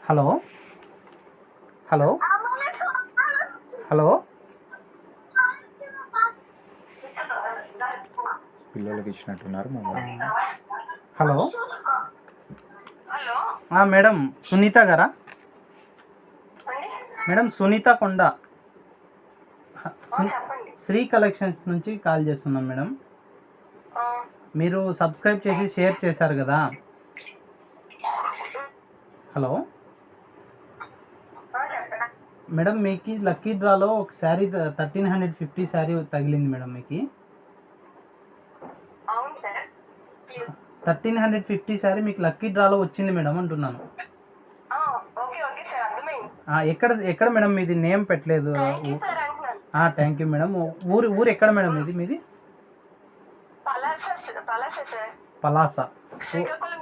Hello hello hello పిల్లలకి ఇచ్చినట్టున్నారు hello hello madam Sunitha గారా? Madam Sunitha కొండ చెప్పండి. శ్రీ కలెక్షన్స్ నుంచి కాల్ చేస్తున్నాం మేడం. మీరు సబ్స్క్రైబ్ చేసి షేర్ చేశారు కదా. హలో మేడం, మీకు లక్కీ డ్రాలో ఒక శారీ 1350 శారీ తగిలింది మేడం. మీకు అవును సార్. 1350 శారీ మీకు లక్కీ డ్రాలో వచ్చింది మేడం అంటున్నాను. ఓకే ఓకే సార్, అర్థమైంది. ఎక్కడ మేడం మీది? నేమ్ పెట్టలేదు. థ్యాంక్ యూ సార్ అంటున్నాను. Thank you madam. ఊరు ఎక్కడ మేడం మీది? పలాస సార్. పలాస. శ్రీకాకుళం